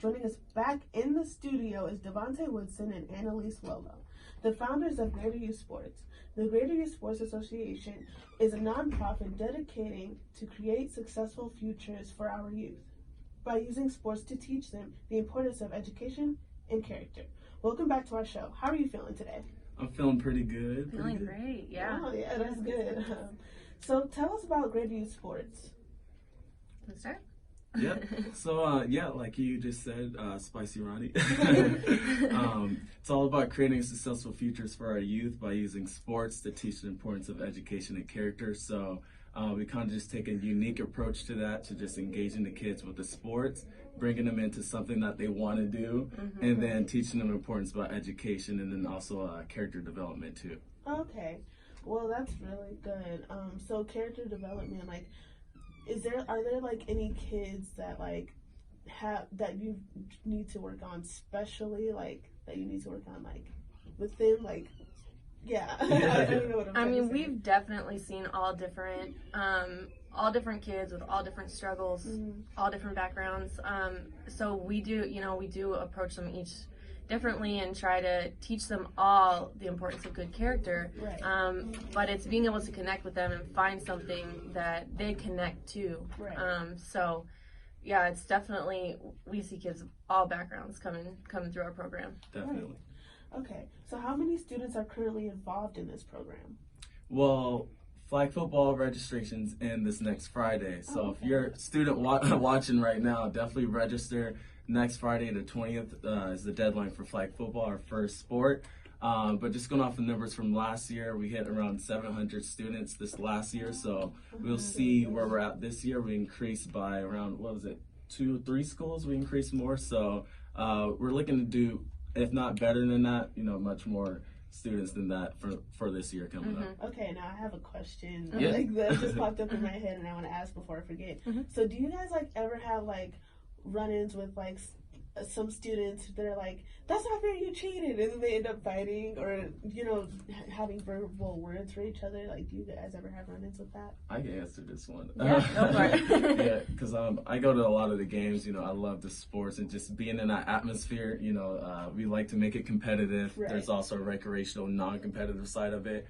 Joining us back in the studio is Devontae Woodson and Annalise Lolo, the founders of Greater Youth Sports. The Greater Youth Sports Association is a nonprofit dedicating to create successful futures for our youth by using sports to teach them the importance of education and character. Welcome back to our show. How are you feeling today? I'm feeling pretty good. Feeling great, yeah. Oh, yeah, that's good. So tell us about Greater Youth Sports. Let's start. Yeah. So, like you just said, Spicy Ronnie. It's all about creating successful futures for our youth by using sports to teach the importance of education and character. So we kind of just take a unique approach to that, to just engaging the kids with the sports, bringing them into something that they want to do, and then teaching them the importance about education and then also character development too. Okay. Well, that's really good. So character development, like, are there like any kids that like that you need to work on specially, like that you need to work on like with them, like yeah. I don't know what I mean, we've definitely seen all different kids with all different struggles, all different backgrounds. So we do approach them each differently and try to teach them all the importance of good character. Right. But it's being able to connect with them and find something that they connect to. Right. So yeah, it's definitely, we see kids of all backgrounds coming through our program. Definitely. Right. Okay. So how many students are currently involved in this program? Well, flag football registration's in this next Friday. So if you're a student watching right now, definitely register. Next Friday, the 20th, is the deadline for flag football, our first sport. But just going off the numbers from last year, we hit around 700 students this last year. So we'll see where we're at this year. We increased by around, 2 or 3 schools? We increased more. So we're looking to do, if not better than that, much more students than that for this year coming up. Okay, now I have a question Yeah. that just popped up in my head and I want to ask before I forget. So do you guys like ever have like run-ins with like some students that are like, that's not fair, you cheated, and then they end up fighting or having verbal words for each other? Like, do you guys ever have run-ins with that? I can answer this one. Yeah, go for it. Yeah, because I go to a lot of the games. I love the sports and just being in that atmosphere. We like to make it competitive. Right. There's also a recreational, non-competitive side of it.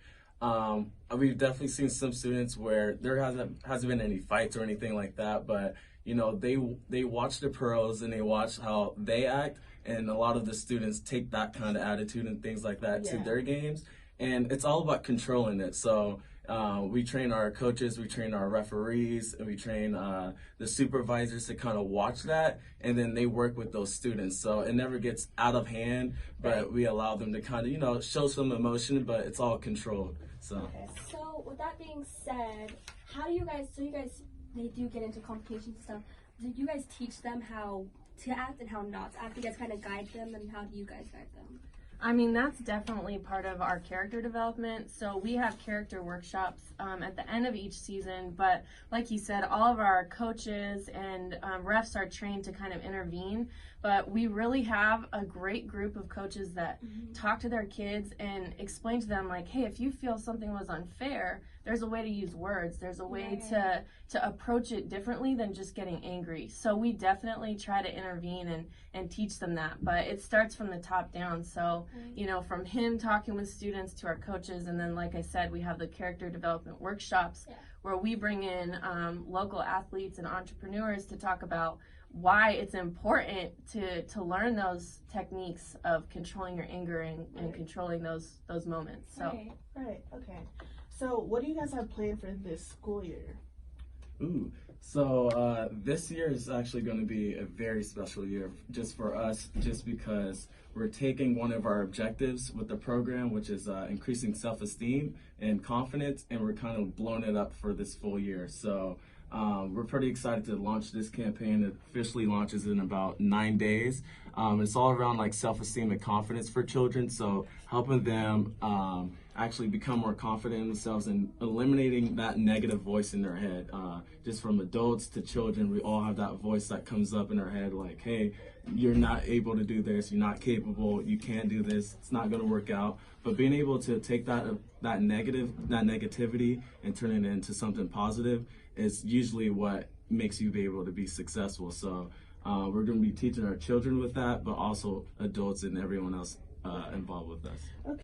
We've definitely seen some students where there hasn't been any fights or anything like that, but they watch the pros and they watch how they act, and a lot of the students take that kind of attitude and things like that to their games, and it's all about controlling it. So we train our coaches, we train our referees, and we train the supervisors to kind of watch that, and then they work with those students. So it never gets out of hand, but we allow them to kind of, show some emotion, but it's all controlled. So with that being said, how do you guys, they do get into complications and stuff, do you guys teach them how to act and how not to act? Do you guys kind of guide them, and how do you guys guide them? I mean, that's definitely part of our character development. So we have character workshops at the end of each season. But like you said, all of our coaches and refs are trained to kind of intervene. But we really have a great group of coaches that talk to their kids and explain to them, like, hey, if you feel something was unfair, there's a way to use words. There's a way to approach it differently than just getting angry. So we definitely try to intervene and teach them that. But it starts from the top down. So, from him talking with students to our coaches. And then, like I said, we have the character development workshops where we bring in local athletes and entrepreneurs to talk about why it's important to learn those techniques of controlling your anger and controlling those moments. So Right. Okay. So what do you guys have planned for this school year? So this year is actually going to be a very special year just for us, just because we're taking one of our objectives with the program, which is increasing self-esteem and confidence, and we're kind of blowing it up for this full year. So we're pretty excited to launch this campaign. It officially launches in about 9 days. It's all around like self-esteem and confidence for children, so helping them actually become more confident in themselves and eliminating that negative voice in their head. Just from adults to children, we all have that voice that comes up in our head like, hey, you're not able to do this, you're not capable, you can't do this, it's not going to work out. But being able to take that negativity and turn it into something positive is usually what makes you be able to be successful. So We're going to be teaching our children with that, but also adults and everyone else involved with us. Okay.